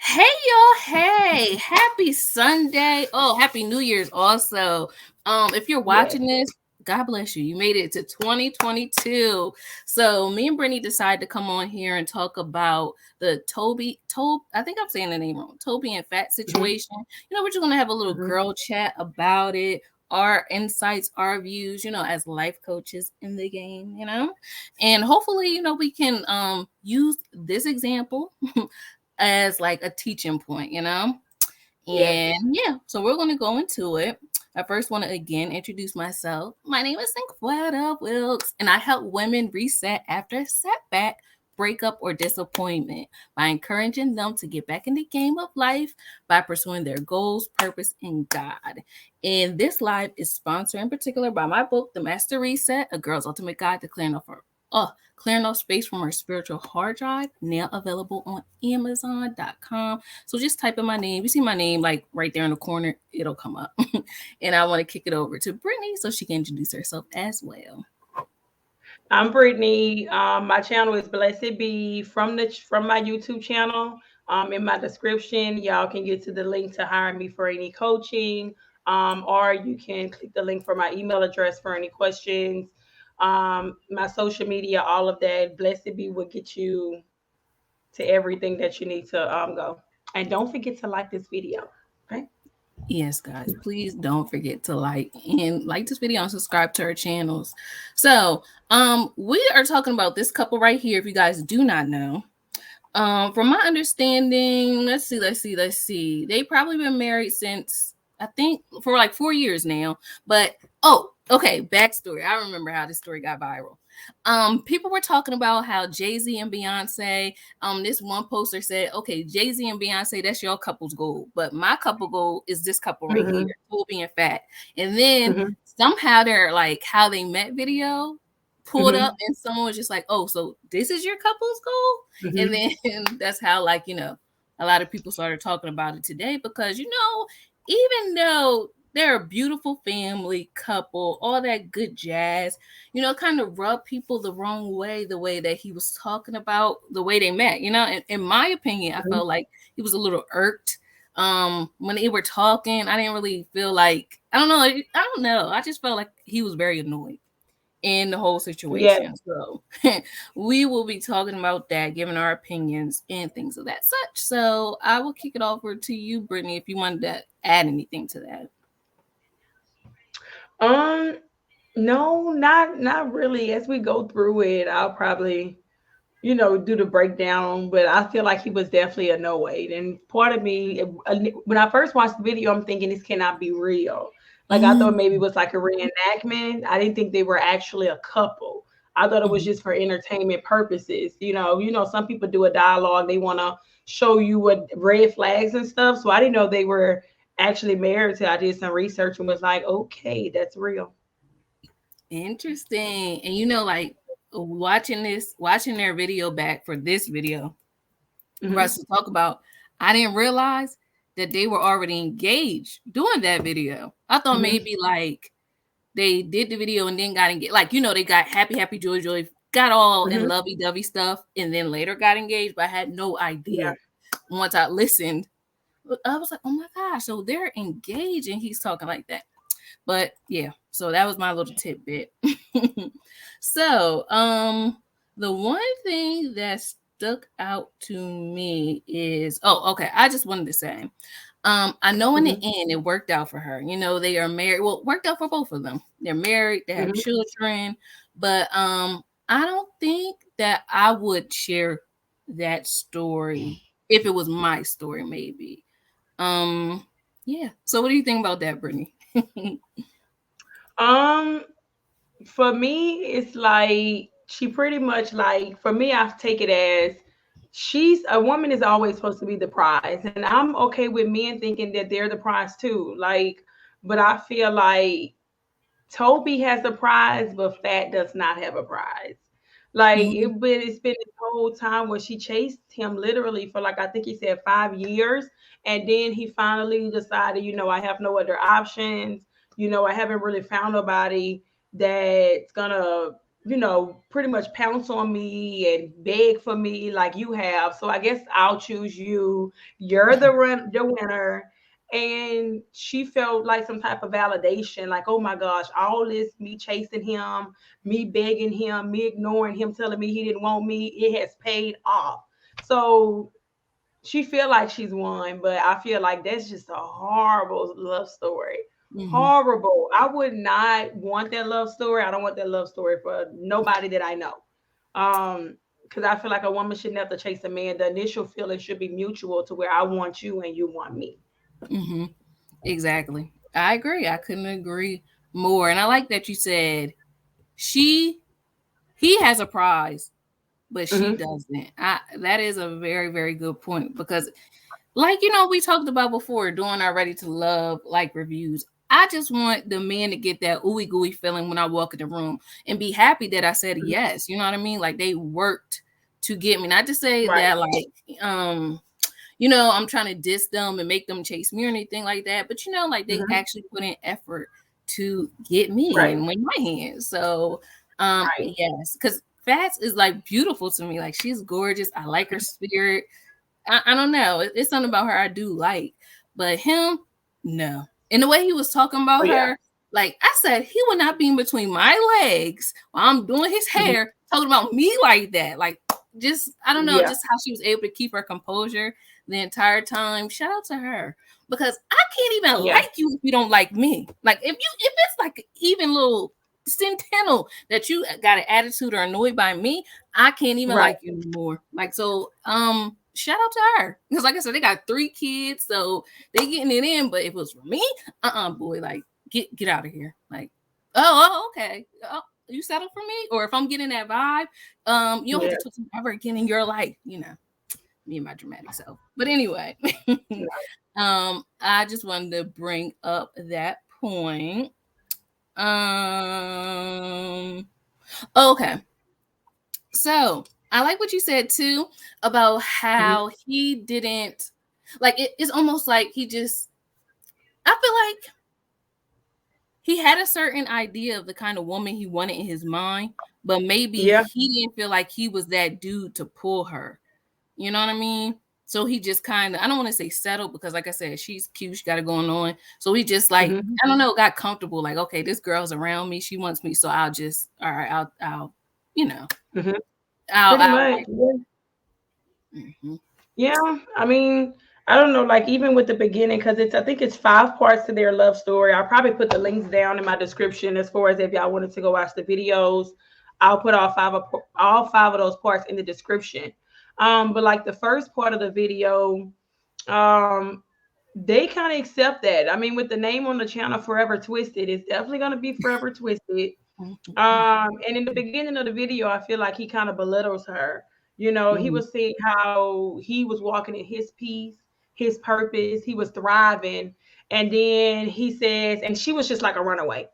Hey y'all, hey, happy Sunday. Oh, happy New Year's also. If you're Yes. watching this, God bless you. You made it to 2022. So me and Brittany decided to come on here and talk about the Tobe, I think I'm saying the name wrong, Tobe and Fat hmm situation. We're just gonna have a little hmm girl chat about it, our insights, our views, as life coaches in the game. And hopefully, we can use this example as like a teaching point. Yes. And yeah, so we're going to go into it. I first want to again introduce myself. My name is Synquette Wilks, and I help women reset after a setback, breakup, or disappointment by encouraging them to get back in the game of life by pursuing their goals, purpose, and God. And this live is sponsored in particular by my book, The Master Reset, A Girl's Ultimate Guide to clearing off space from her spiritual hard drive, now available on Amazon.com. So just type in my name. You see my name like right there in the corner, it'll come up. And I want to kick it over to Brittany so she can introduce herself as well. I'm Brittany. My channel is Blessed Be from my YouTube channel. In my description, y'all can get to the link to hire me for any coaching. Or you can click the link for my email address for any questions. My social media, all of that. Blessed Be will get you to everything that you need to go. And don't forget to like this video. Okay. Yes, guys, please don't forget to like this video and subscribe to our channels. So, we are talking about this couple right here. If you guys do not know, from my understanding, let's see. They probably been married since I think for like 4 years now. But okay, backstory. I remember how this story got viral. People were talking about how Jay-Z and Beyonce. This one poster said, "Okay, Jay-Z and Beyonce, that's your couple's goal, but my couple goal is this couple right here, hmm Tobe and Fat." And then hmm somehow their like how they met video pulled up, hmm and someone was just like, "Oh, so this is your couple's goal?" And hmm then that's how a lot of people started talking about it today because even though they're a beautiful family couple, all that good jazz, kind of rub people the wrong way, the way that he was talking about the way they met. In my opinion, I felt like he was a little irked when they were talking. I didn't really feel like, I don't know, I just felt like he was very annoyed in the whole Yeah. situation. So we will be talking about that, giving our opinions and things of that such. So I will kick it over to you, Brittany, if you wanted to add anything to that. Um, no, not really. As we go through it, I'll probably, do the breakdown. But I feel like he was definitely annoyed. And part of me, when I first watched the video, I'm thinking this cannot be real. Like I thought maybe it Mm-hmm. was like a reenactment. I didn't think they were actually a couple. I thought it was just for entertainment purposes. Some people do a dialogue. They want to show you what red flags and stuff. So I didn't know they were actually married. Till I did some research and was like, okay, that's real. Interesting. And like watching their video back for this video for us hmm to talk about, I didn't realize that they were already engaged doing that video. I thought hmm maybe like they did the video and then got engaged. Like, they got happy, happy, joy, joy, got all in hmm lovey dovey stuff, and then later got engaged, but I had no Yeah. idea. Once I listened, I was like, oh my gosh, so they're engaged and he's talking like that. But yeah, so that was my little tidbit. So, the one thing that stuck out to me is, okay, I just wanted to say, I know in the hmm end it worked out for her. They are married. Well, it worked out for both of them. They're married, they have hmm children, but I don't think that I would share that story if it was my story, maybe. Um, yeah. So what do you think about that, Brittany? Um, for me, it's like she pretty much like for me, I take it as she's a woman is always supposed to be the prize, and I'm okay with men thinking that they're the prize too. Like, but I feel like Toby has a prize, but Fat does not have a prize. But it's been this whole time where she chased him literally for like I think he said 5 years, and then he finally decided, I have no other options. I haven't really found nobody that's gonna pretty much pounce on me and beg for me like you have. So I guess I'll choose you. You're the winner. And she felt like some type of validation, like, oh my gosh, all this me chasing him, me begging him, me ignoring him, telling me he didn't want me, it has paid off. So she feel like she's won, but I feel like that's just a horrible love story. Mm-hmm. Horrible. I would not want that love story. I don't want that love story for nobody that I know. Because I feel like a woman should never chase a man. The initial feeling should be mutual to where I want you and you want me. Mm-hmm. Exactly. I agree. I couldn't agree more. And I like that you said she he has a prize, but she Mm-hmm. doesn't. That is a very, very good point because like we talked about before doing our ready to love like reviews. I just want the man to get that ooey gooey feeling when I walk in the room and be happy that I said yes. You know what I mean? Like they worked to get me. Not to say Right. that I'm trying to diss them and make them chase me or anything like that. But like they Mm-hmm. actually put in effort to get me Right. and win my hands. So Right. yes, because Fats is like beautiful to me. Like she's gorgeous. I like her spirit. I don't know. It's something about her I do like, but him, no. And the way he was talking Oh about yeah. her, like I said, he would not be in between my legs while I'm doing his Mhm. hair, talking about me like that. Like, just I don't know, Yeah. just how she was able to keep her composure the entire time. Shout out to her because I can't even Yeah. like you if you don't like me. Like if it's like even little centennial that you got an attitude or annoyed by me, I can't even Right. like you anymore. Like so, shout out to her because, like I said, they got 3 kids, so they getting it in. But if it was for me, boy, like get out of here. Like, okay, you settle for me, or if I'm getting that vibe, you don't have Yeah. to talk to me ever again in your life. Me and my dramatic self. But anyway, I just wanted to bring up that point. Um, okay. So I like what you said too about Mhm. how he didn't like it's almost like he just I feel like he had a certain idea of the kind of woman he wanted in his mind, but maybe Yeah. he didn't feel like he was that dude to pull her. You know what I mean? So he just kind of I don't want to say settled because like I said, she's cute, she got it going on. So he just like Hmm. I don't know, got comfortable, like, okay, this girl's around me, she wants me, so I'll just all right, I'll you know, Hmm. Pretty I'll much. Yeah. mm-hmm. Yeah, I mean, I don't know, like even with the beginning, because I think it's 5 parts to their love story. I'll probably put the links down in my description as far as if y'all wanted to go watch the videos. I'll put all 5 of those parts in the description. But like the first part of the video, um, they kind of accept that. I mean, with the name on the channel Forever Twisted, it's definitely gonna be Forever Twisted. And in the beginning of the video, I feel like he kind of belittles her. He Mm-hmm. was saying how he was walking in his peace, his purpose, he was thriving. And then he says, and she was just like a runaway.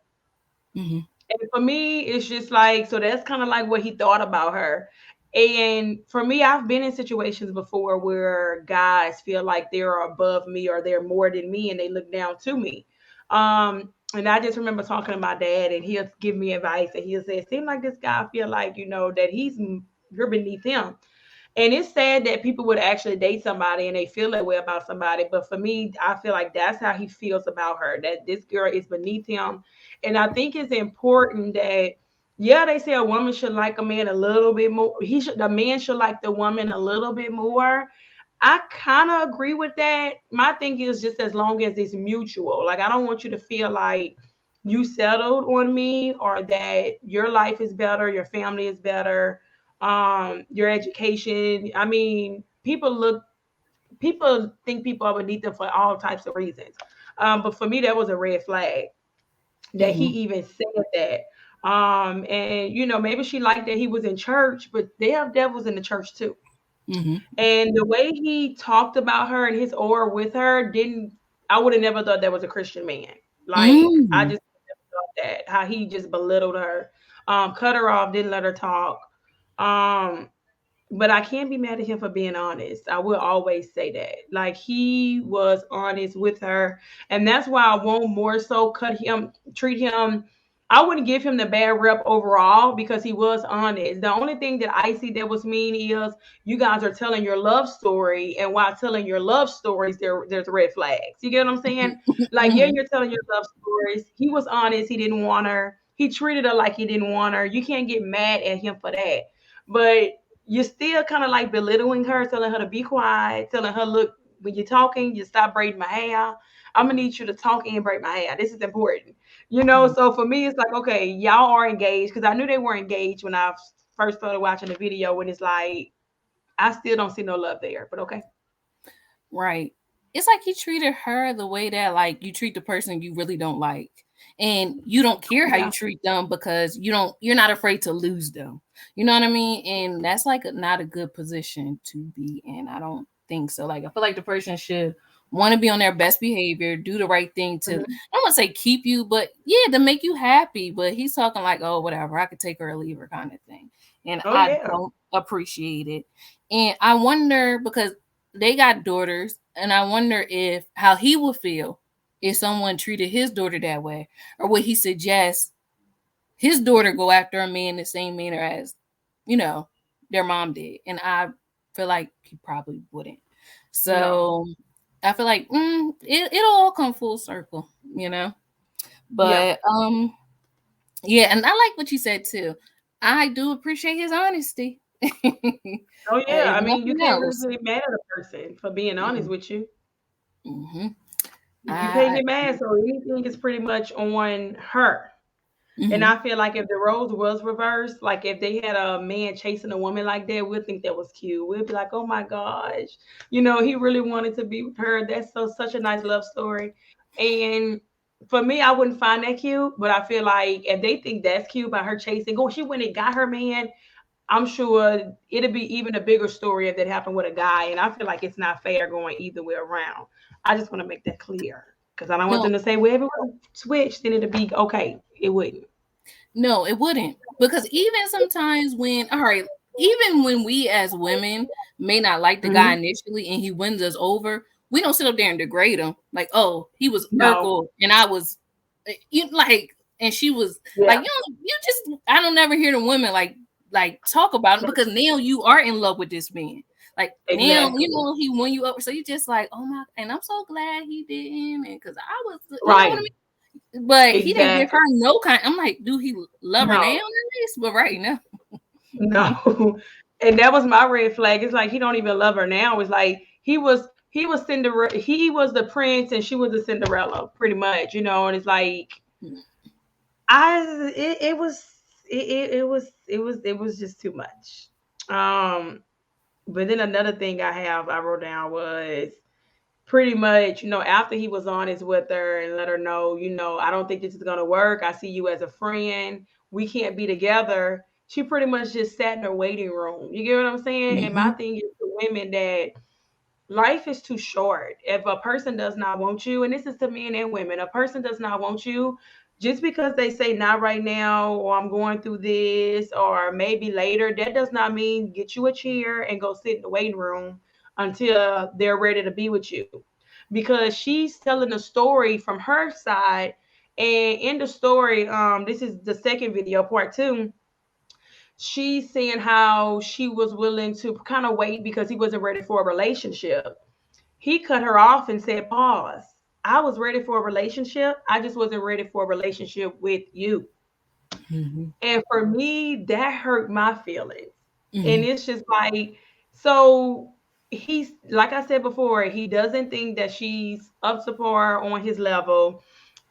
Mm-hmm. And for me, it's just like, so that's kind of like what he thought about her. And for me, I've been in situations before where guys feel like they're above me or they're more than me and they look down to me. And I just remember talking to my dad and he'll give me advice and he'll say, it seems like this guy feel like, that you're beneath him. And it's sad that people would actually date somebody and they feel that way about somebody. But for me, I feel like that's how he feels about her, that this girl is beneath him. And I think it's important that, yeah, they say a woman should like a man a little bit more. The man should like the woman a little bit more. I kind of agree with that. My thing is just as long as it's mutual. Like, I don't want you to feel like you settled on me or that your life is better, your family is better, your education. I mean, people think people are beneath them for all types of reasons. But for me, that was a red flag that he Mm-hmm. even said that. And maybe she liked that he was in church, but they have devils in the church too. Mm-hmm. And the way he talked about her and his aura with her didn't, I would have never thought that was a Christian man. Like, I Mm-hmm. just never thought that, how he just belittled her, cut her off, didn't let her talk. Um, but I can't be mad at him for being honest. I will always say that. Like, he was honest with her. And that's why I won't more so treat him I wouldn't give him the bad rep overall because he was honest. The only thing that I see that was mean is you guys are telling your love story, and while telling your love stories, there's red flags. You get what I'm saying? Like, yeah, Mhm. you're telling your love stories. He was honest. He didn't want her. He treated her like he didn't want her. You can't get mad at him for that. But you're still kind of like belittling her, telling her to be quiet, telling her, look, when you're talking, you stop braiding my hair. I'm gonna need you to talk and braid my hair. This is important. So for me, it's like, okay, y'all are engaged because I knew they were engaged when I first started watching the video. And it's like, I still don't see no love there, but okay. Right. It's like he treated her the way that like you treat the person you really don't like. And you don't care how you Yeah. treat them because you're not afraid to lose them. You know what I mean? And that's like not a good position to be in. I don't think so. Like I feel like the person should want to be on their best behavior, do the right thing to I Mhm. don't want to say keep you, but yeah, to make you happy. But he's talking like, oh, whatever, I could take her or leave her kind of thing. And Oh I yeah. don't appreciate it. And I wonder because they got daughters, and I wonder if how he would feel if someone treated his daughter that way, or would he suggest his daughter go after a man the same manner as, you know, their mom did? And I feel like he probably wouldn't. No. So I feel like it'll all come full circle, you know. Yeah. But yeah, and I like what you said too. I do appreciate his honesty. Oh yeah. If I mean, you nothing can't really else. get mad at a person for being honest with you. Mm-hmm. You can't I get mad. So anything is pretty much on her. And mm-hmm. I feel like if the roles was reversed, like if they had a man chasing a woman like that, we'd think that was cute. We'd be like, oh my gosh, he really wanted to be with her. That's such a nice love story. And for me, I wouldn't find that cute, but I feel like if they think that's cute by her chasing, she went and got her man. I'm sure it'd be even a bigger story if that happened with a guy. And I feel like it's not fair going either way around. I just want to make that clear because I don't want No, them to say, well, if it was switched, then it'd be okay. It wouldn't. no, it wouldn't. Because even sometimes when, all right, even when we as women may not like the guy Hmm. initially and he wins us over, we don't sit up there and degrade him. Like, oh, he was No. Urkel and I was, you like, and she was Yeah. like, I don't never hear the women like talk about him because now you are in love with this man. Like now, Exactly. he won you over. So you just like, oh my, and I'm so glad he didn't. And because I was, you know what I Right. mean? But he didn't give Exactly. her no kind. I'm like, do he love her now No. at least? But right now, No. And that was my red flag. It's like he don't even love her now. It's like he was Cinderella. He was the prince and she was the Cinderella, pretty much. And it's like it was just too much. Um, but then another thing I wrote down was pretty much, after he was honest with her and let her know, I don't think this is gonna work. I see you as a friend. We can't be together. She pretty much just sat in her waiting room. You get what I'm saying? And my mm-hmm, thing is to women that life is too short. If a person does not want you, and this is to men and women, a person does not want you, just because they say not right now, or I'm going through this, or maybe later, that does not mean get you a chair and go sit in the waiting room until they're ready to be with you. Because she's telling a story from her side. And in the story, this is the second video, part two. She's saying how she was willing to kind of wait because he wasn't ready for a relationship. He cut her off and said, pause. I was ready for a relationship. I just wasn't ready for a relationship with you. mm-hmm, And for me, that hurt my feelings. mm-hmm, And it's just like, so he's, like I said before, he doesn't think that she's up to par on his level.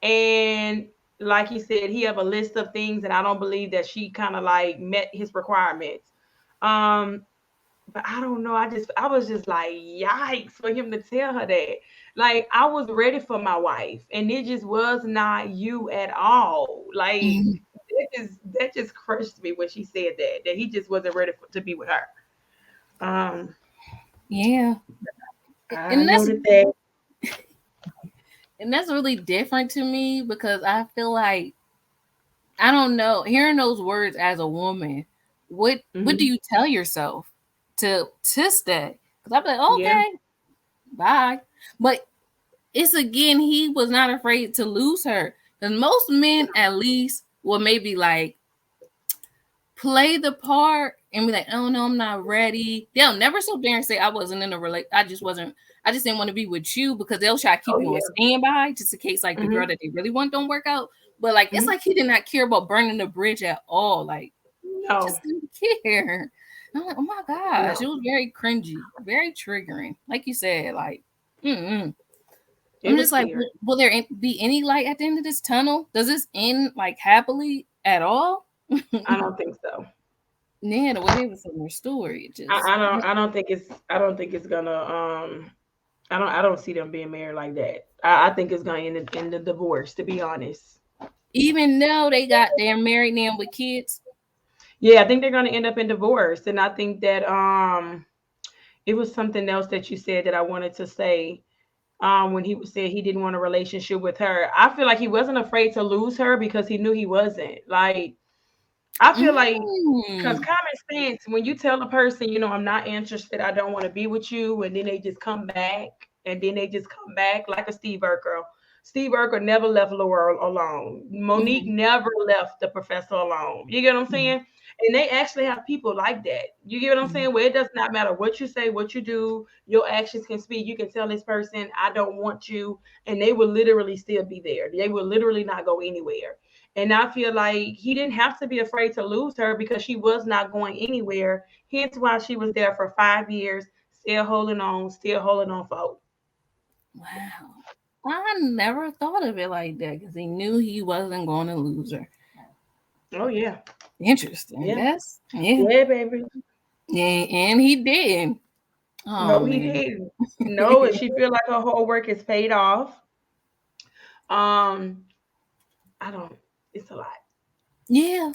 And like he said, he have a list of things, and I don't believe that she kind of like met his requirements. Um, but I don't know. I was just like, yikes, for him to tell her that. Like, I was ready for my wife, and it just was not you at all. Like, mm-hmm. that just crushed me when she said that he just wasn't ready to be with her. Yeah, I and noted that. that's really different to me because I feel like I don't know. Hearing those words as a woman, what do Hmm. you tell yourself to stay? Because I'd be like, Yeah. okay, bye. But it's again, he was not afraid to lose her. Because most men, at least, will maybe like play the part and be like, oh no, I'm not ready. They'll never sit there and say I wasn't in a relate. I just wasn't. I just didn't want to be with you, because they'll try to keep Oh you on yeah. standby just in case like the girl Mhm. that they really want don't work out. But like it's Mhm. like he did not care about burning the bridge at all. Like he No. just didn't care. I'm like, oh my gosh, it No. was very cringy, very triggering. Like you said, like, mm-mm. It I'm was just like, scary. will there be any light at the end of this tunnel? Does this end like happily at all? I don't think so. Yeah, the way they was telling their story, it just I don't think it's. I don't think it's gonna. I don't see them being married like that. I think it's gonna end in the divorce. To be honest. even though they're married now with kids. Yeah, I think they're gonna end up in divorce, and I think that it was something else that you said that I wanted to say. When he said he didn't want a relationship with her, I feel like he wasn't afraid to lose her because he knew he wasn't. Like I feel like because Mm. common sense, when you tell a person, you know, I'm not interested, I don't want to be with you, and then they just come back, and then they just come back like a Steve Urkel. Steve Urkel never left Laura alone. Monique Mm-hmm. never left the professor alone. You get what I'm Mm-hmm. saying? And they actually have people like that. You get what I'm saying? Where it does not matter what you say, what you do, your actions can speak. You can tell this person, I don't want you, and they will literally still be there. They will literally not go anywhere. And I feel like he didn't have to be afraid to lose her because she was not going anywhere. Hence why she was there for 5 years, still holding on for. Wow. I never thought of it like that because he knew he wasn't going to lose her. Oh yeah, Interesting. yeah, That's yeah. yeah, baby. Yeah, and he did. Oh No, he man. didn't. No, and she feel like her whole work is paid off. Um, I don't. It's a lot. Yeah.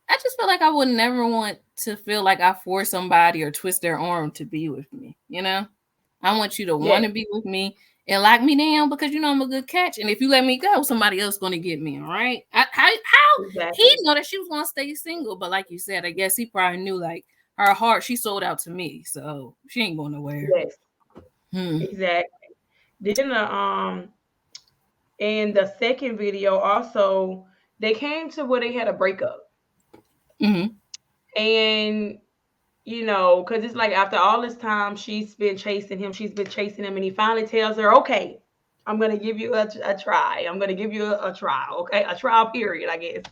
I just feel like I would never want to feel like I force somebody or twist their arm to be with me, you know? I want you to Yeah, want to be with me and lock me down because you know I'm a good catch. And if you let me go, somebody else going to get me. All right. How he exactly. know that she was going to stay single, but like you said, I guess he probably knew like her heart. She sold out to me, so she ain't going nowhere. Yes, Hmm. exactly. Then in the second video, also they came to where they had a breakup, Hmm. and you know, because it's like after all this time, she's been chasing him, and he finally tells her, okay, I'm going to give you a try. I'm going to give you a trial, okay? A trial period, I guess.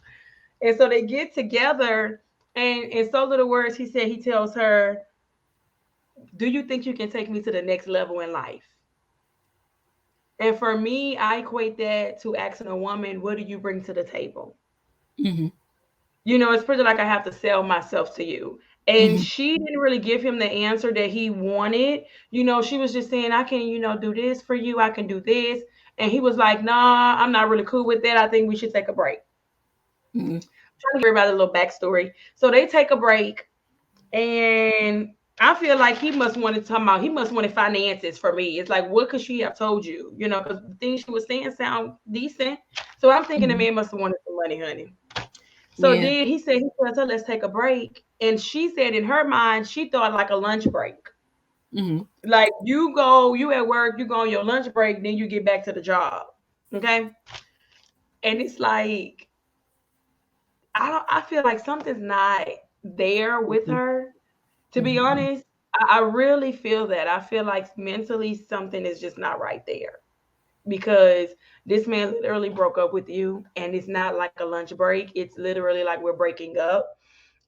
And so they get together, and in so little words, he tells her, do you think you can take me to the next level in life? And for me, I equate that to asking a woman, what do you bring to the table? Hmm. You know, it's pretty like I have to sell myself to you. And Hmm. she didn't really give him the answer that he wanted. You know, she was just saying, I can, you know, do this for you. I can do this. And he was like, nah, I'm not really cool with that. I think we should take a break. Hmm. Trying to give everybody a little backstory. So they take a break, and I feel like he must want to talk about, he must wanted finances for me. It's like, what could she have told you? You know, because the things she was saying sound decent. So I'm thinking the Hmm. man must have wanted some money, honey. So Yeah. then he tells her, let's take a break. And she said in her mind, she thought like a lunch break. Hmm. Like you at work, you go on your lunch break, then you get back to the job. Okay. And it's like, I feel like something's not there with her. To be Hmm. honest, I really feel that. I feel like mentally something is just not right there. Because this man literally broke up with you, and it's not like a lunch break. It's literally like we're breaking up,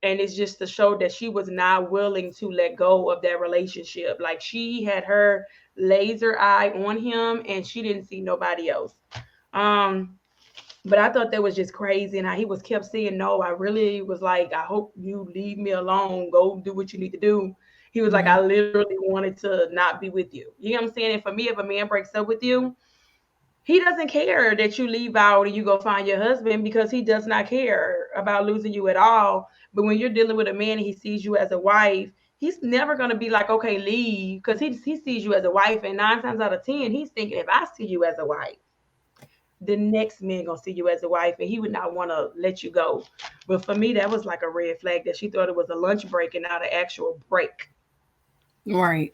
and it's just to show that she was not willing to let go of that relationship. Like she had her laser eye on him, and she didn't see nobody else. um but I thought that was just crazy, and how he was kept saying no. I really was like, I hope you leave me alone, go do what you need to do. He was like, I Hmm. literally wanted to not be with you. You know what I'm saying? And for me, if a man breaks up with you, he doesn't care that you leave out and you go find your husband, because he does not care about losing you at all. But when you're dealing with a man and he sees you as a wife, he's never going to be like, okay, leave, because he sees you as a wife. And 9 times out of 10, he's thinking, if I see you as a wife, the next man going to see you as a wife, and he would not want to let you go. But for me, that was like a red flag that she thought it was a lunch break and not an actual break. Right.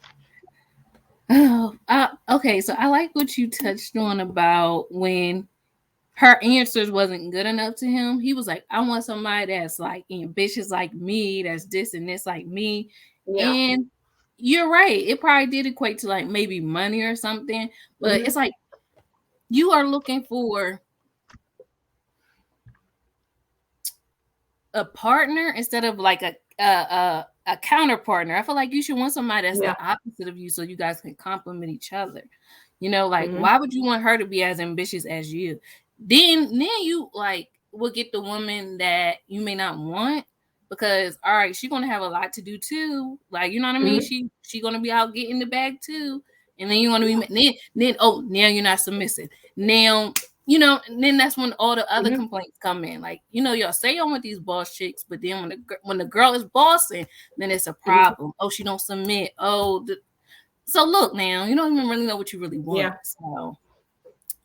Oh, okay. So I like what you touched on about when her answers wasn't good enough to him. He was like, I want somebody that's like ambitious like me, that's this and this like me. Yeah. And you're right. It probably did equate to like maybe money or something. But Hmm. it's like you are looking for a partner instead of like a counter partner. I feel like you should want somebody that's Yeah. the opposite of you so you guys can complement each other. You know, like Hmm. why would you want her to be as ambitious as you? Then you like will get the woman that you may not want because all right, she's gonna have a lot to do too. Like you know what I mean? Hmm. She gonna be out getting the bag too. And then you're gonna Yeah. be then oh now you're not submissive. Now you know, and then that's when all the other Hmm. complaints come in. Like, you know, y'all say y'all want these boss chicks, but then when the girl is bossing, then it's a Hmm. problem. Oh, she don't submit. So look now, you don't even really know what you really want. Yeah. So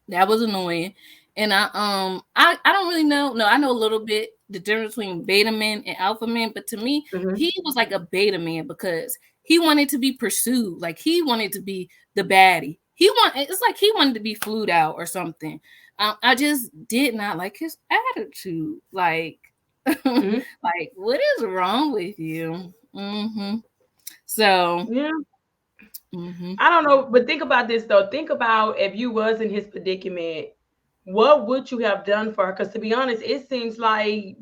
that was annoying. And I don't really know. No, I know a little bit the difference between beta men and alpha men, but to me, Hmm. he was like a beta man because he wanted to be pursued. Like he wanted to be the baddie. It's like he wanted to be flued out or something. I just did not like his attitude. Like, Hmm. like what is wrong with you? So, Yeah. hmm I don't know, but think about this though. Think about if you was in his predicament, what would you have done for her? Because to be honest, it seems like,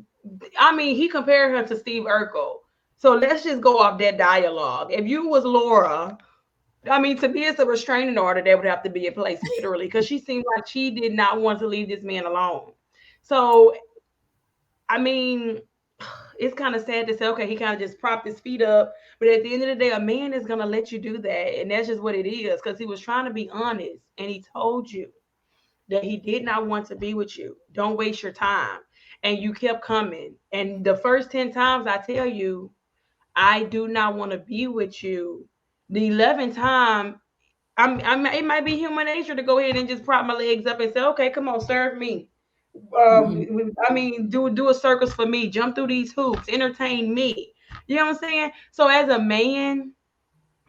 I mean, he compared her to Steve Urkel. So let's just go off that dialogue. If you was Laura, I mean, to me, it's a restraining order that would have to be in place, literally, because she seemed like she did not want to leave this man alone. So, I mean, it's kind of sad to say, okay, he kind of just propped his feet up. But at the end of the day, a man is going to let you do that. And that's just what it is, because he was trying to be honest. And he told you that he did not want to be with you. Don't waste your time. And you kept coming. And the first 10 times I tell you, I do not want to be with you. The 11th time, it might be human nature to go ahead and just prop my legs up and say, okay, come on, serve me. hmm I mean, do a circus for me, jump through these hoops, entertain me. You know what I'm saying? So as a man,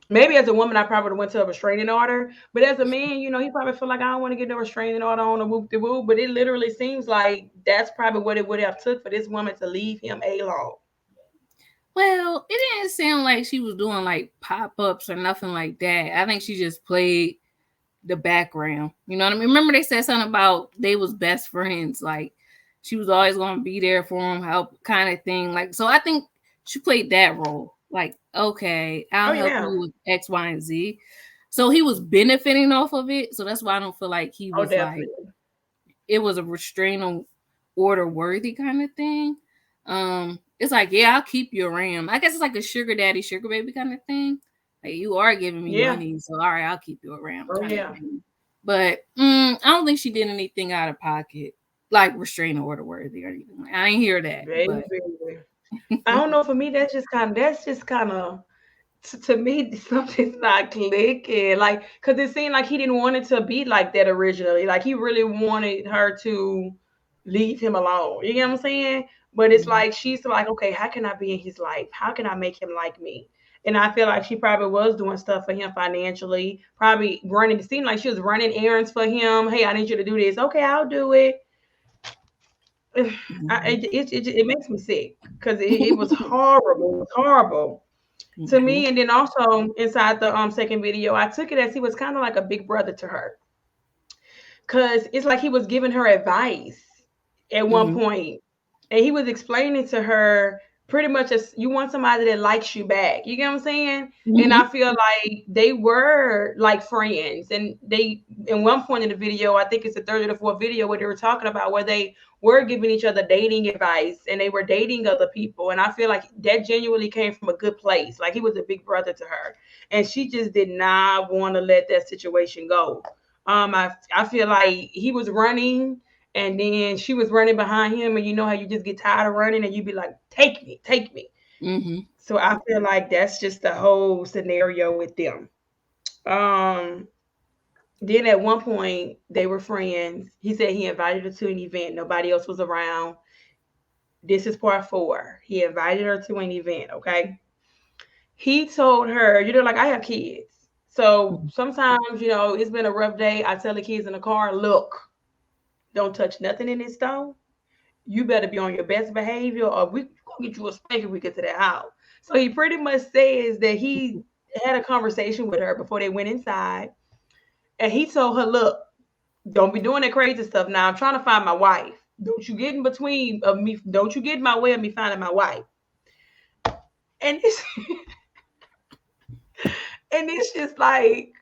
maybe as a woman, I probably went to a restraining order. But as a man, he probably feel like I don't want to get no restraining order on a whoop de whoop. But it literally seems like that's probably what it would have took for this woman to leave him alone. Well, it didn't sound like she was doing like pop ups or nothing like that. I think she just played the background. You know what I mean? Remember they said something about they was best friends. Like she was always gonna be there for him, help kind of thing. Like so, I think she played that role. Like okay, Oh I'll help yeah. you with X, Y, and Z. So he was benefiting off of it. So that's why I don't feel like he Oh was like definitely. it was a restraining order worthy kind of thing. It's like, yeah, I'll keep you around. I guess it's like a sugar daddy, sugar baby kind of thing. Like you are giving me Yeah. money, so all right, I'll keep you around Oh kind of yeah. thing. But I don't think she did anything out of pocket, like restraining order worthy or anything. I didn't hear that, Baby. but I don't know. For me, that's just kind of to me, something's not clicking. Like, because it seemed like he didn't want it to be like that originally. Like, he really wanted her to leave him alone. You get what I'm saying? But it's Mhm. like, she's like, okay, how can I be in his life? How can I make him like me? And I feel like she probably was doing stuff for him financially, probably running. It seemed like she was running errands for him. Hey, I need you to do this. Okay, I'll do it. Mhm. It makes me sick because it was horrible. It was horrible to Mhm. me. And then also inside the second video, I took it as he was kind of like a big brother to her, because it's like he was giving her advice at one Mhm. point, and he was explaining to her pretty much as you want somebody that likes you back. You get what I'm saying? And Mhm. I feel like they were like friends, and they in one point in the video, I think it's the third or the fourth video, where they were talking about where they were giving each other dating advice and they were dating other people. And I feel like that genuinely came from a good place. Like he was a big brother to her, and she just did not want to let that situation go. I feel like he was running, and then she was running behind him, and you know how you just get tired of running and you be like, take me, take me. Mhm. So I feel like that's just the whole scenario with them. Um, then at one point they were friends. He said he invited her to an event. Nobody else was around. This is part four. He invited her to an event, okay? He told her, like I have kids. So Mhm. sometimes, it's been a rough day. I tell the kids in the car, look, Don't touch nothing in this stove. You better be on your best behavior, or we gonna get you a spank if we get to that house. So he pretty much says that he had a conversation with her before they went inside, and he told her, "Look, don't be doing that crazy stuff now. I'm trying to find my wife. Don't you get in between of me. Don't you get in my way of me finding my wife." And it's and it's just like,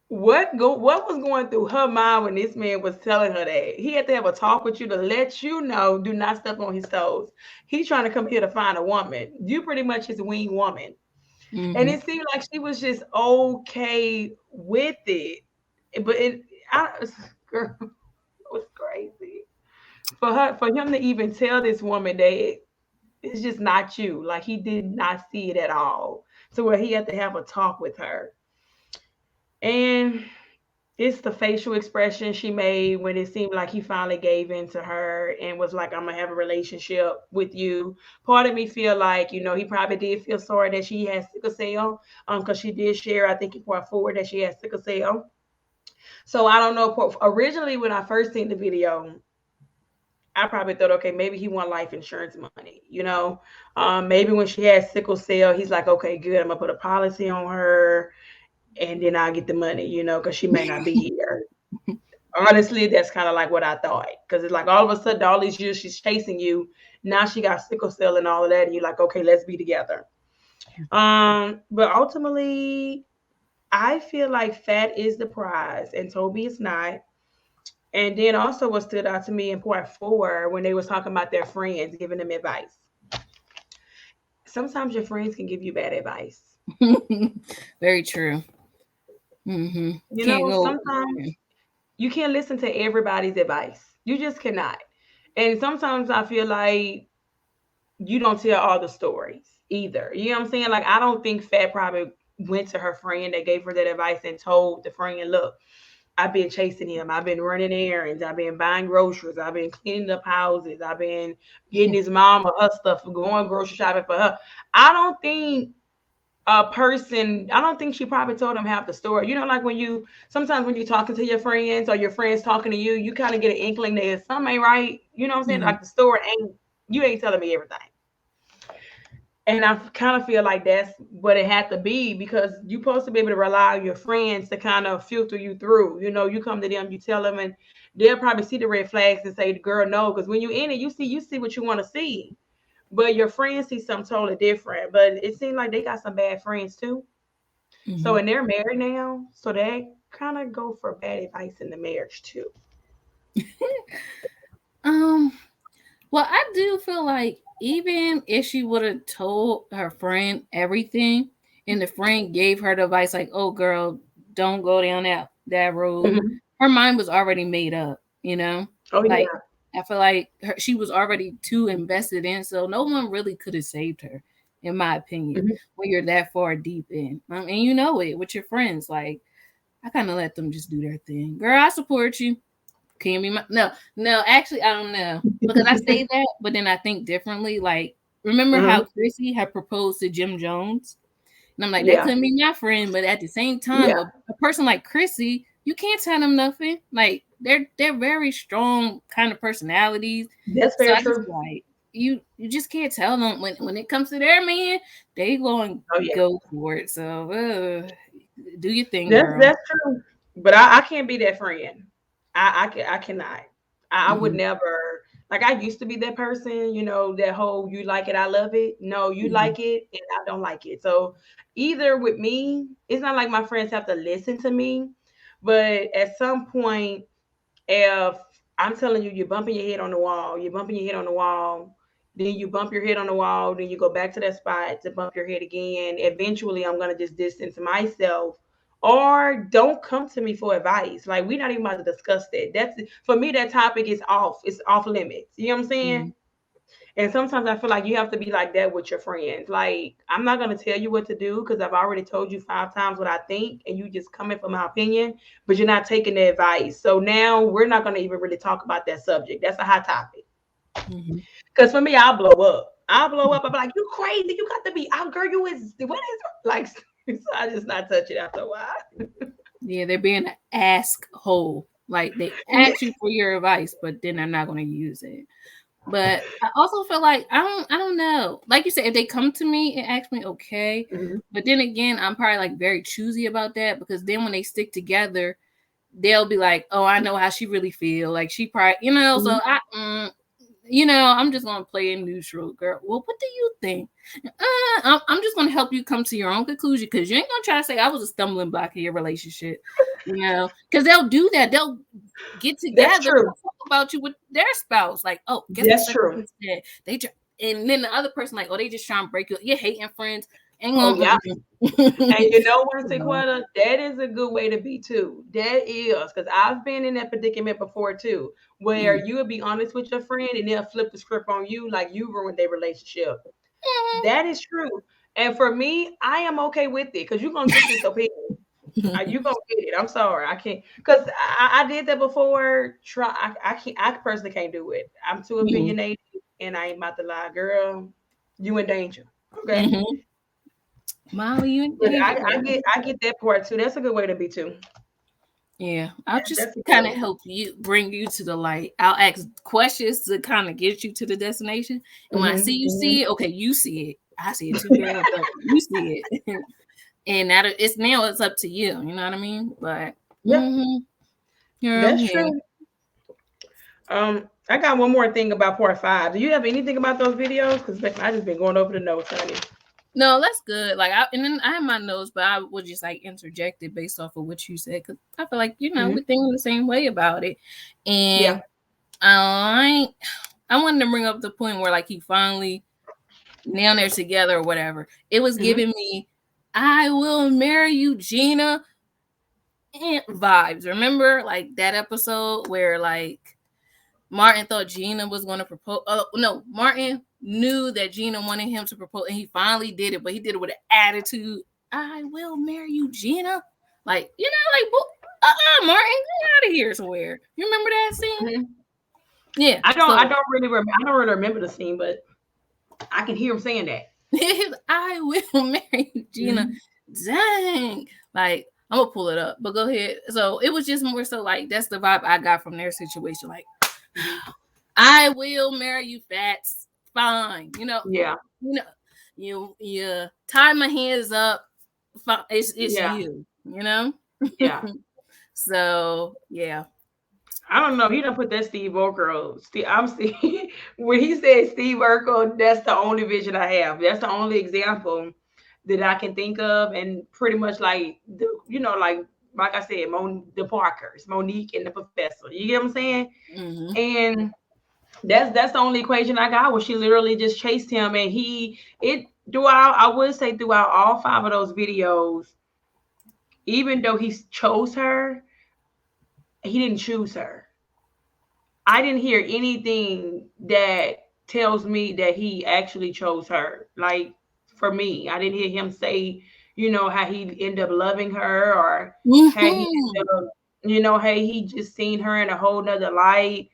what was going through her mind when this man was telling her that? He had to have a talk with you to let you know, do not step on his toes. He's trying to come here to find a woman. You pretty much his wing woman. And Mm-hmm. it seemed like she was just okay with it. But girl, it was crazy. For him to even tell this woman that it's just not you. Like, he did not see it at all. So where he had to have a talk with her. And it's the facial expression she made when it seemed like he finally gave in to her and was like, "I'm gonna have a relationship with you." Part of me feel like, he probably did feel sorry that she had sickle cell, because she did share, I think, in part 4, that she had sickle cell. So I don't know. Originally, when I first seen the video, I probably thought, okay, maybe he want life insurance money. Maybe when she had sickle cell, he's like, okay, good, I'm gonna put a policy on her, and then I'll get the money, because she may not be here. Honestly, that's kind of like what I thought. Because it's like all of a sudden, all these years she's chasing you. Now she got sickle cell and all of that, and you're like, okay, let's be together. But ultimately, I feel like Fat is the prize and Tobe is not. And then also what stood out to me in part 4 when they was talking about their friends giving them advice. Sometimes your friends can give you bad advice. Very true. Mm-hmm. Can't go. Sometimes you can't listen to everybody's advice. You just cannot. And sometimes I feel like you don't tell all the stories either. You know what I'm saying? Like, I don't think Fat probably went to her friend that gave her that advice and told the friend, "Look, I've been chasing him. I've been running errands. I've been buying groceries. I've been cleaning up houses. I've been getting his mom or her stuff, going grocery shopping for her." I don't think I don't think she probably told him half the story. Like sometimes when you're talking to your friends or your friends talking to you, you kind of get an inkling that something ain't right. You know what I'm saying? Mm-hmm. Like, the story you ain't telling me everything. And I kind of feel like that's what it had to be, because you're supposed to be able to rely on your friends to kind of filter you through. You come to them, you tell them, and they'll probably see the red flags and say, "The girl, no," because when you're in it, you see what you want to see. But your friends see something totally different. But it seems like they got some bad friends too. So, Mm-hmm. and they're married now, so they kind of go for bad advice in the marriage too. Um. Well, I do feel like even if she would have told her friend everything, and the friend gave her the advice like, "Oh, girl, don't go down that road," Hmm. her mind was already made up. You know, Oh like yeah. I feel like she was already too invested in, so no one really could have saved her, in my opinion. Hmm. When you're that far deep in, and you know it with your friends, like I kind of let them just do their thing. Girl, I support you. Can you be my no? Actually, I don't know because I say that, but then I think differently. Like, remember how Hmm. Chrissy had proposed to Jim Jones, and I'm like, that Yeah. couldn't be my friend. But at the same time, Yeah. a person like Chrissy, you can't tell them nothing. Like, they're very strong kind of personalities. That's So very I just true. like you just can't tell them when it comes to their man, they go and Oh yeah. go for it. So do your thing, That's girl. that's true. But I can't be that friend. I cannot. I would Hmm. never. Like, I used to be that person, that whole "you like it, I love it." No, you Hmm. like it and I don't like it. So either with me, it's not like my friends have to listen to me, but at some point, if I'm telling you, you're bumping your head on the wall, you're bumping your head on the wall, then you bump your head on the wall, then you go back to that spot to bump your head again. Eventually, I'm gonna just distance myself, or don't come to me for advice. Like, we're not even about to discuss that. That's, for me, that topic is off. It's off limits. You know what I'm saying? Hmm. And sometimes I feel like you have to be like that with your friends. Like, I'm not gonna tell you what to do because I've already told you 5 times what I think, and you just coming for my opinion, but you're not taking the advice. So now we're not gonna even really talk about that subject. That's a hot topic. Hmm. Because for me, I'll blow up. I'll blow up. I'll be like, "You crazy? You got to be out, girl. You is what is like?" So I just not touch it after a while. Yeah, they're being an ask hole. Like they ask you for your advice, but then they're not going to use it. But I also feel like I don't know. Like you said, if they come to me and ask me, okay. Mhm. But then again, I'm probably like very choosy about that because then when they stick together, they'll be like, oh, I know how she really feel. Like she probably, so Mhm. I'm just gonna play in neutral, girl. Well, what do you think? I'm just gonna help you come to your own conclusion because you ain't gonna try to say I was a stumbling block in your relationship, because they'll do that. They'll get That's together, true. talk about you with their spouse. Like, oh, guess what That's such true. and such said? And then the other person like, oh, they just trying to break you. You're hating friends. Ain't Oh gonna. yeah. And you know what, So, Sequetta, that is a good way to be too. That is, because I've been in that predicament before too, where mm, you would be honest with your friend and they'll flip the script on you like you ruined their relationship. That is true. And for me, I am okay with it because you're gonna get this opinion. You gonna get it. I'm sorry, I can't because I did that before. I can't. I personally can't do it. I'm too mm, opinionated, and I ain't about to lie, girl. You in danger. Okay. mm-hmm. Molly, you in But danger, I get that part too. That's a good way to be too. yeah, I'll just That's a good kind of way. help you bring you to the light. I'll ask questions to kind of get you to the destination. And when I see you Hmm. see it, okay, you see it. I see it too, girl, but you see it. And that it's up to you. You know what I mean? But Yep, girl, that's yeah. true. I got one more thing about part five. Do you have anything about those videos? Because I just been going over the notes, honey. No, that's good. Like, and then I have my notes, but I would just like interject it based off of what you said because I feel like Hmm. we're thinking the same way about it. Yeah. And I I wanted to bring up the point where like he finally now they're together or whatever. It was Hmm. giving me "I will marry you, Gina" and vibes. Remember like that episode where like Martin thought Gina was going to propose. Oh no, Martin knew that Gina wanted him to propose, and he finally did it, but he did it with an attitude. I will marry you, Gina. Like like Martin, get out of here somewhere. You remember that scene? Hmm. Yeah. I So don't really. I don't really remember the scene, but I can hear him saying that. I will marry you, Gina. Hmm. Dang. Like, I'm gonna pull it up, but go ahead. So it was just more so like that's the vibe I got from their situation. Like, Hmm. I will marry you, Fats. Fine. Yeah. You know, you tie my hands up. Fine. It's Yeah. you, you know? Yeah. So yeah. I don't know. He don't put that Steve Urkel. I'm Steve. When he said Steve Urkel, that's the only vision I have. That's the only example that I can think of, and pretty much like like I said, the Parkers, Monique and the Professor. You get what I'm saying? Mm-hmm. And that's the only equation I got where she literally just chased him, and throughout. I would say throughout all five of those videos, even though he chose her, he didn't choose her. I didn't hear anything that tells me that he actually chose her. Like for me, I didn't hear him say, how he ended up loving her or how he Mm-hmm. ended up, hey, he just seen her in a whole nother light.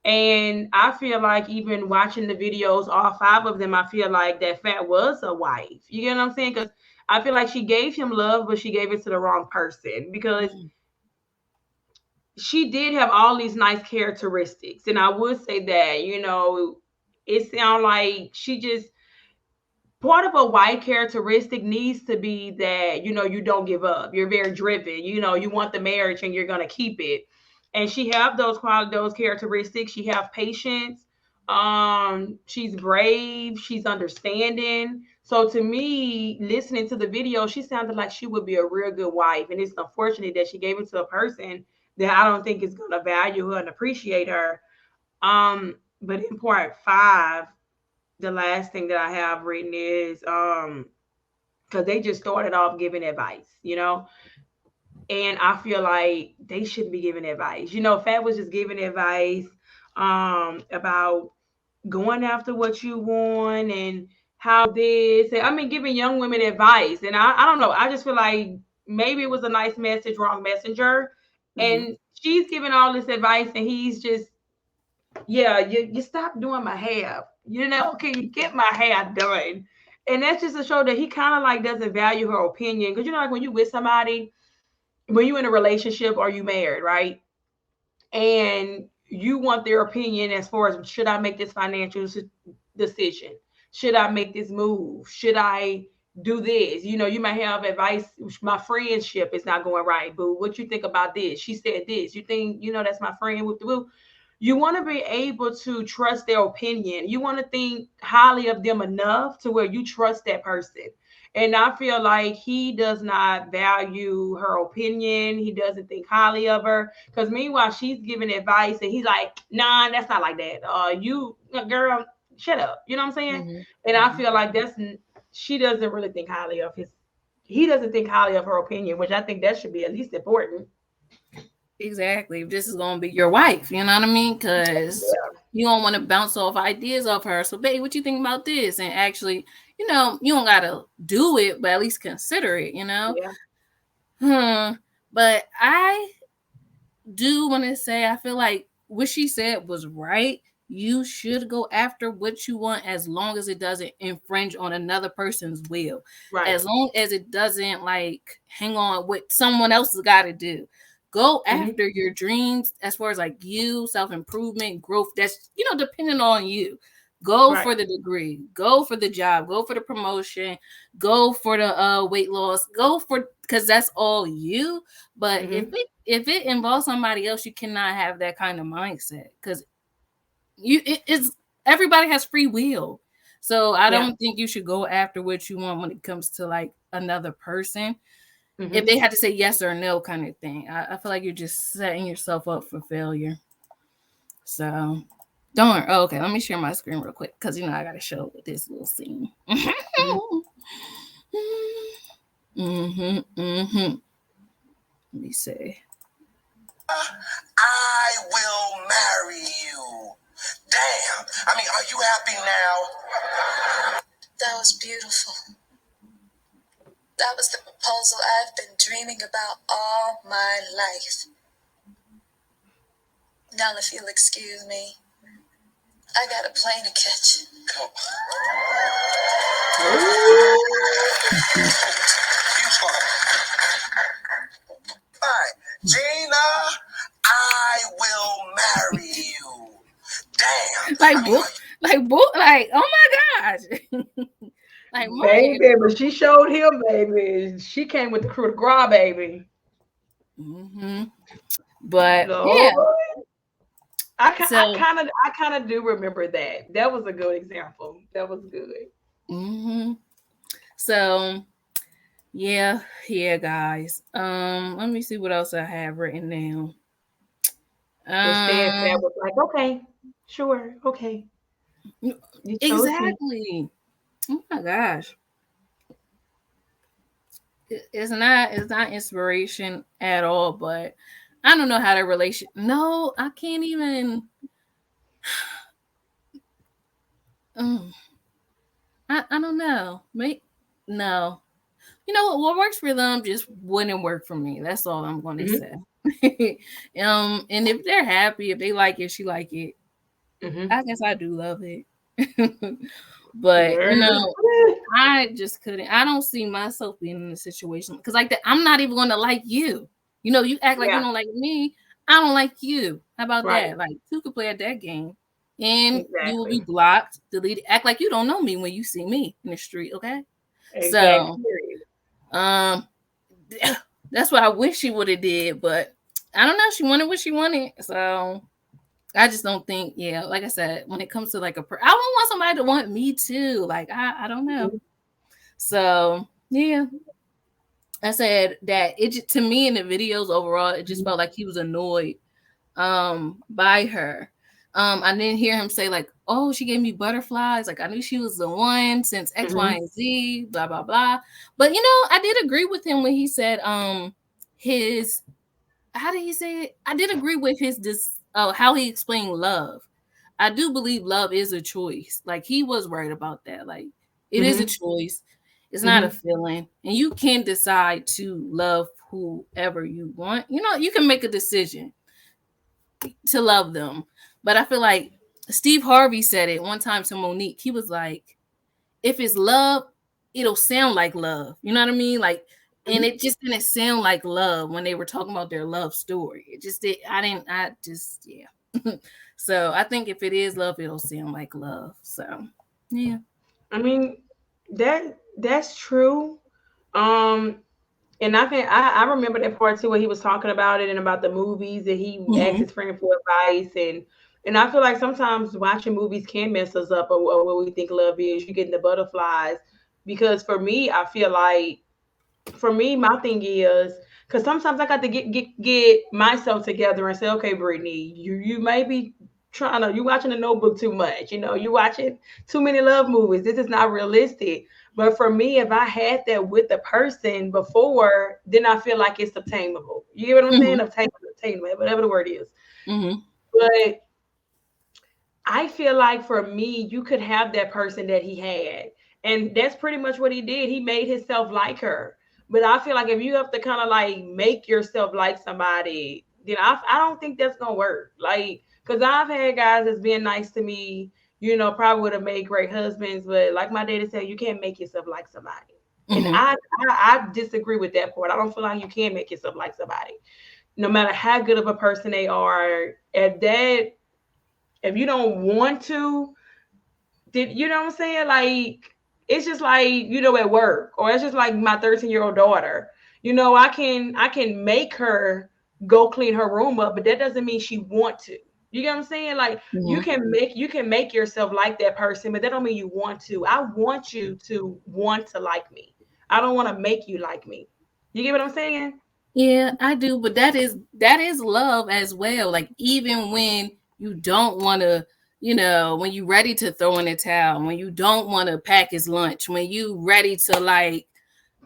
And I feel like even watching the videos, all five of them, I feel like that Fat was a wife. You get what I'm saying? Because I feel like she gave him love, but she gave it to the wrong person because she did have all these nice characteristics. And I would say that, it sounds like she just part of a white characteristic needs to be that, you don't give up. You're very driven. You want the marriage and you're gonna keep it. And she have those characteristics. She have patience. She's brave, she's understanding. So to me, listening to the video, she sounded like she would be a real good wife. And it's unfortunate that she gave it to a person that I don't think is gonna value her and appreciate her. But in part five, the last thing that I have written is because they just started off giving advice. And I feel like they shouldn't be giving advice. Fat was just giving advice about going after what you want and how this, I mean, giving young women advice. And I don't know. I just feel like maybe it was a nice message, wrong messenger. Mm-hmm. And she's giving all this advice, and he's just, yeah, you stop doing my hair. Can you get my hair done? And that's just to show that he kind of like doesn't value her opinion. Because like when you with somebody, when you in a relationship or you married, right? and you want their opinion as far as, should I make this financial decision? Should I make this move? Should I do this? You might have advice. My friendship is not going right, boo. What you think about this? She said this. You think, that's my friend with the boo? You want to be able to trust their opinion. You want to think highly of them enough to where you trust that person. And I feel like he does not value her opinion. He doesn't think highly of her. Because meanwhile, she's giving advice and he's like, nah, that's not like that. You, girl, shut up. You know what I'm saying? Mm-hmm. And I Mm-hmm. feel like she doesn't really think highly of he doesn't think highly of her opinion, which I think that should be at least important. Exactly. If this is gonna be your wife, you know what I mean? Because you don't want to bounce off ideas off her. So, babe, what you think about this? And actually, you don't gotta do it, but at least consider it. Yeah. But I do want to say, I feel like what she said was right. You should go after what you want as long as it doesn't infringe on another person's will. Right. As long as it doesn't like hang on what someone else has got to do. Go Mm-hmm. after your dreams as far as like you, self-improvement, growth. That's depending on you. Go Right. for the degree, go for the job, go for the promotion, go for the weight loss, go for because that's all you. But Mm-hmm. if it involves somebody else, you cannot have that kind of mindset because it's everybody has free will. So I Yeah. don't think you should go after what you want when it comes to like another person. If Mm-hmm. they had to say yes or no kind of thing, I feel like you're just setting yourself up for failure. So don't. Oh, okay, let me share my screen real quick because I gotta show this little scene. Mm-hmm. Mm-hmm. Let me see. I will marry you. Damn. I mean, are you happy now? That was beautiful. That was the proposal I've been dreaming about all my life. Now, if you'll excuse me, I got a plane to catch. Come. Fine. Gina, I will marry you. Damn. Like oh my gosh. Like Baby, but she showed him, baby. She came with the crew de gras, baby. mm-hmm. But Lord. yeah. I kind of do remember that. That was a good example. That was good. Mm-hmm. So yeah, guys. Let me see what else I have written down. Instead, Fab was like, okay, sure, okay. You chose me. Exactly. Oh my gosh. It's not inspiration at all, but I don't know how to relation. No, I can't even. I don't know. No. What works for them just wouldn't work for me. That's all I'm going to Mm-hmm. say. And if they're happy, if they like it, she like it. Mm-hmm. I guess I do love it. But I just couldn't. I don't see myself being in a situation because like that. I'm not even going to like you. You act like you Yeah. don't like me. I don't like you. How about Right. that? Like two could play at that game, and you will be Exactly. blocked, deleted. Act like you don't know me when you see me in the street. Okay, Exactly. so um, that's what I wish she would have did, but I don't know. She wanted what she wanted, so I just don't think. Yeah, like I said, when it comes to like I don't want somebody to want me too. Like I don't know. So yeah, I said that to me in the videos overall, it just felt like he was annoyed by her. I didn't hear him say like, oh, she gave me butterflies. Like I knew she was the one since X, Y, Mm-hmm. and Z, blah, blah, blah. But I did agree with him when he said his how did he say it? I did agree with his how he explained love. I do believe love is a choice. Like he was right about that. Like it is a Mm-hmm. choice. It's not a Mm-hmm. feeling. And you can decide to love whoever you want. You can make a decision to love them. But I feel like Steve Harvey said it one time to Monique. He was like, if it's love, it'll sound like love. You know what I mean? Like and it just didn't sound like love when they were talking about their love story. It just did. Yeah. So I think if it is love, it'll sound like love. So yeah. I mean, that's true. Um, and I remember that part too where he was talking about it and about the movies and he asked Mm-hmm. his friend for advice and I feel like sometimes watching movies can mess us up or what we think love is. You getting the butterflies because for me, I feel like for me, my thing is because sometimes I got to get myself together and say, okay, Brittany, you may be you watching the Notebook too much. You watching too many love movies. This is not realistic. But for me, if I had that with the person before, then I feel like it's obtainable. You get what I'm saying? Mm-hmm. Obtainable, whatever the word is. Mm-hmm. But I feel like for me, you could have that person that he had. And that's pretty much what he did. He made himself like her. But I feel like if you have to kind of like make yourself like somebody, then I don't think that's going to work. Like, because I've had guys that's been nice to me, probably would have made great husbands. But like my daddy said, you can't make yourself like somebody. And Mm-hmm. I disagree with that part. I don't feel like you can make yourself like somebody. No matter how good of a person they are, if you don't want to, did you know what I'm saying? Like it's just like, at work, or it's just like my 13-year-old daughter. I can make her go clean her room up, but that doesn't mean she want to. You get what I'm saying? Like you Mm-hmm. can make yourself like that person, but that don't mean you want to. I want you to want to like me. I don't want to make you like me. You get what I'm saying? Yeah, I do, but that is love as well. Like even when you don't want to, when you ready to throw in the towel, when you don't want to pack his lunch, when you ready to like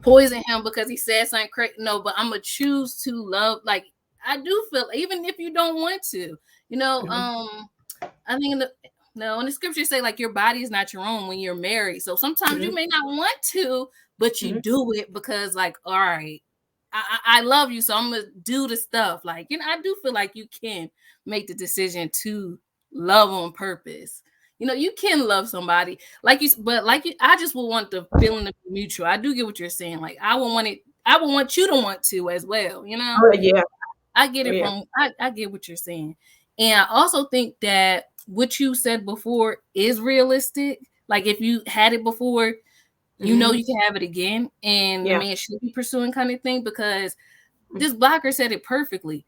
poison him because he said something crazy. No, but I'm gonna choose to love. Like I do feel, even if you don't want to, you know. Mhm. I think no, in the scriptures say like your body is not your own when you're married. So sometimes you Mhm. may not want to, but you Mhm. do it because like, all right, I love you, so I'm gonna do the stuff. Like, I do feel like you can make the decision to love on purpose. You can love somebody but like you, I just would want the feeling to be mutual. I do get what you're saying. Like, I would want you to want to as well. Oh yeah. I get Oh it yeah. from I get what you're saying. And I also think that what you said before is realistic. Like if you had it before, Mhm. you can have it again, and the Yeah. man should be pursuing kind of thing, because Mhm. this blocker said it perfectly.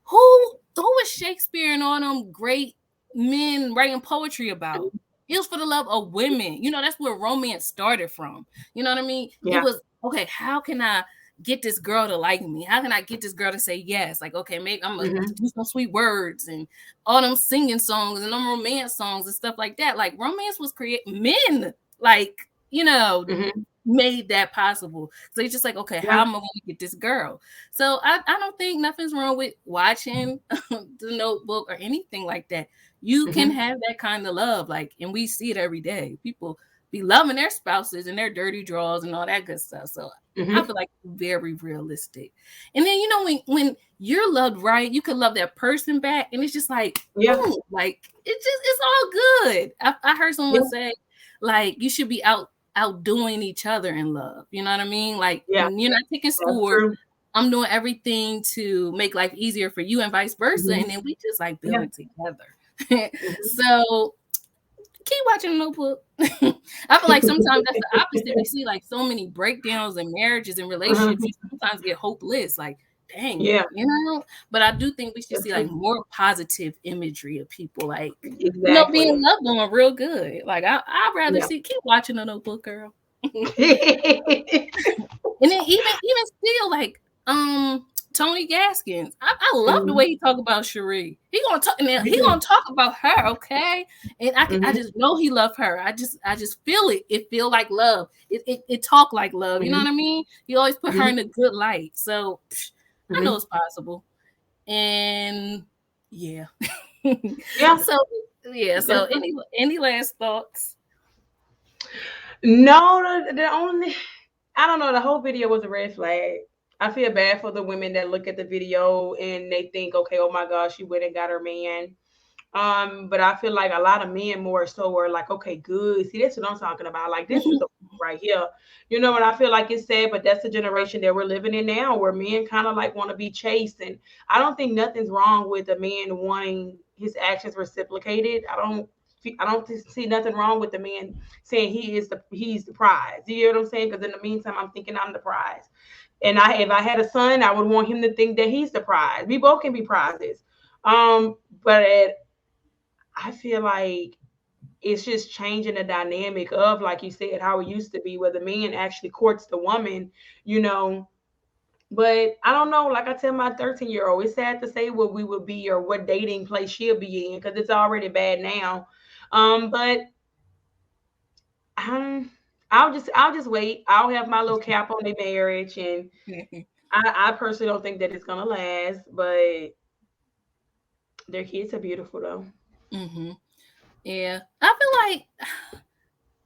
Who was Shakespeare and all them great men writing poetry about? It was for the love of women. That's where romance started from. You know what I mean? It Yeah. was okay. How can I get this girl to like me? How can I get this girl to say yes? Like, okay, maybe I'm gonna Mhm. do some sweet words and all them singing songs and them romance songs and stuff like that. Like, romance was created, men, like, Mhm. made that possible. So it's just like, okay, how Yeah. am I going to get this girl? So I don't think nothing's wrong with watching the Notebook or anything like that. You can Mhm. have that kind of love, like, and we see it every day. People be loving their spouses and their dirty draws and all that good stuff. So I Mhm. feel like very realistic. And then when you're loved right, you can love that person back, and it's just like, Yeah. like it's all good. I heard Yeah. someone say, like, you should be outdoing each other in love. You know what I mean? Like, Yeah. when you're not taking That's scores, true. I'm doing everything to make life easier for you and vice versa. Mhm. And then we just like Yeah. building together. Mhm. So keep watching the Notebook. I feel like sometimes that's the opposite. We see like so many breakdowns in marriages and relationships. Mhm. You sometimes get hopeless. Like, dang Yeah. it. But I do think we should That's see like true. more positive imagery of people, like, being Exactly. loved on real good. Like, I'd rather Yeah. keep watching the Notebook, girl. And then even still, like, Tony Gaskins, I love the Mhm. way he talk about Cherie. He gonna talk now. Me He too. gonna talk about her, okay? And I Mhm. just know he love her. I just feel it. It feel like love. It talk like love. You know Mhm. what I mean? He always put her Mhm. in a good light. So I know Mhm. it's possible. And yeah. Yeah. So yeah. So That's any last thoughts? no. The only I don't know. The whole video was a red flag. I feel bad for the women that look at the video and they think, okay, oh my gosh, she went and got her man. But I feel like a lot of men more so were like, okay, good. See, that's what I'm talking about. Like, this is a right here. You know, and I feel like it's sad, but that's the generation that we're living in now, where men kind of like want to be chased. And I don't think nothing's wrong with a man wanting his actions reciprocated. I don't see nothing wrong with the man saying he's the prize. You know what I'm saying? Because in the meantime, I'm thinking I'm the prize. And if I had a son, I would want him to think that he's the prize. We both can be prizes. But I feel like it's just changing the dynamic of, like you said, how it used to be, where the man actually courts the woman, you know. But I don't know. Like I tell my 13-year-old, it's sad to say what we would be or what dating place she'll be in, because it's already bad now. But I'll just wait. I'll have my little cap on their marriage, and I personally don't think that it's gonna last. But their kids are beautiful though. Mm-hmm. Yeah, I feel like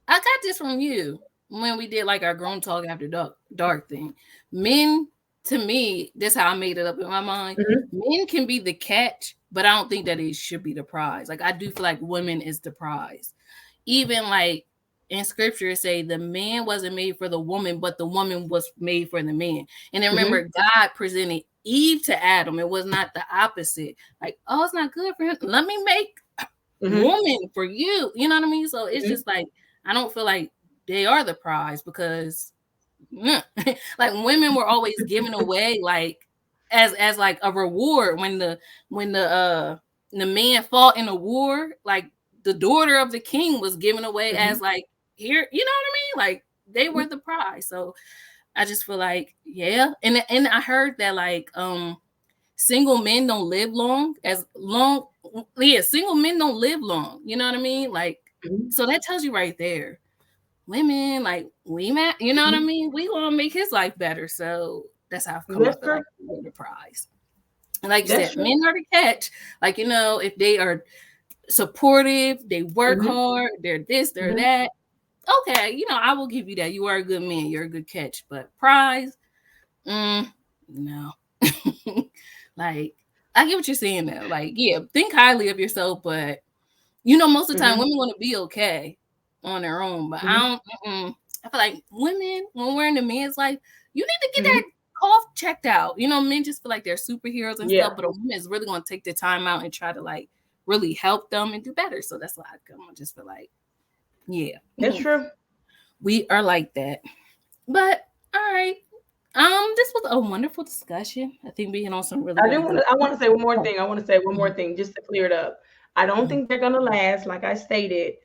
I got this from you when we did like our grown talk after dark thing. Men, to me, this how I made it up in my mind. Mm-hmm. Men can be the catch, but I don't think that it should be the prize. Like I do feel like women is the prize. Even like in scripture say the man wasn't made for the woman, but the woman was made for the man. And then remember, God presented Eve to Adam. It was not the opposite. Like, oh, it's not good for him. Let me make woman for you. You know what I mean? So it's just like I don't feel like they are the prize, because like women were always given away like as like a reward when the man fought in a war, like the daughter of the king was given away as like, here, you know what I mean? Like they were the prize. So I just feel like, yeah. And I heard that like single men don't live long. Single men don't live long. You know what I mean? Like, so that tells you right there. Women, like you know what I mean? We gonna make his life better. So that's how I've come up with like the prize. And like you said, men are the catch. Like, you know, if they are supportive, they work hard, they're this, they're that. Okay, you know, I will give you that. You are a good man, you're a good catch. But prize, no. Like, I get what you're saying now. Like, yeah, think highly of yourself, but you know, most of the time women want to be okay on their own. But I feel like women, when we're in a man's life, you need to get that cough checked out. You know, men just feel like they're superheroes and stuff, but a woman is really going to take the time out and try to like really help them and do better. So that's why I just feel like, yeah, that's true. We are like that. But all right. This was a wonderful discussion. I think we hit on some really. I want to say one more thing. I want to say one more thing just to clear it up. I don't think they're gonna last, like I stated,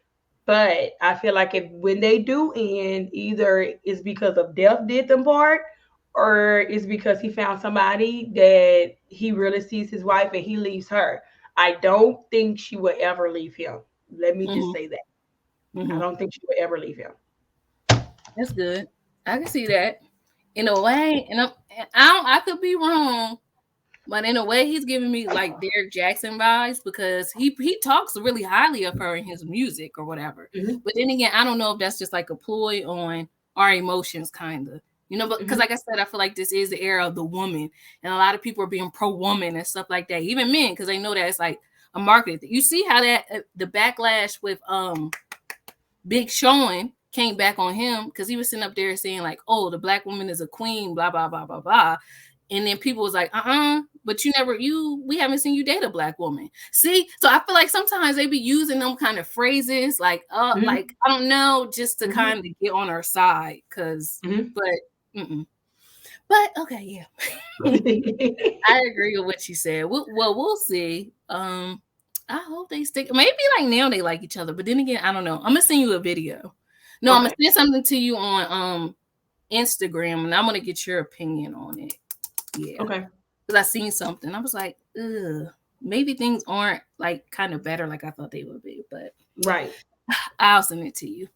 but I feel like when they do end, either it's because of death did them part, or it's because he found somebody that he really sees his wife and he leaves her. I don't think she will ever leave him. Let me just say that. I don't think she will ever leave him. That's good. I can see that. In a way, and I could be wrong, but in a way, he's giving me like Derek Jackson vibes, because he talks really highly of her in his music or whatever. But then again, I don't know if that's just like a ploy on our emotions, kind of, you know. But because, like I said, I feel like this is the era of the woman, and a lot of people are being pro woman and stuff like that. Even men, because they know that it's like a market. You see how that the backlash with Big Sean came back on him, because he was sitting up there saying like, oh, the black woman is a queen, blah, blah, blah, blah, blah. And then people was like, but we haven't seen you date a black woman. See? So I feel like sometimes they be using them kind of phrases like, like, I don't know, just to kind of get on our side. But okay, yeah. I agree with what you said. We'll see. I hope they stick. Maybe like now they like each other, but then again, I don't know. I'm gonna send you a video. No, I'm gonna send something to you on Instagram, and I'm gonna get your opinion on it. Yeah. Okay. Because I seen something. I was like, maybe things aren't like kind of better like I thought they would be. But right. I'll send it to you.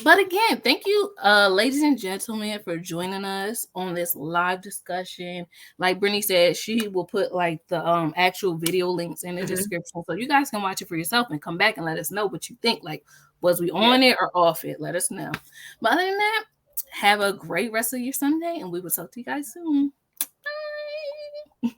But again, thank you, ladies and gentlemen, for joining us on this live discussion. Like Brittany said, she will put like the actual video links in the description, so you guys can watch it for yourself and come back and let us know what you think. Like, was we on it or off it? Let us know. But other than that, have a great rest of your Sunday, and we will talk to you guys soon. Bye.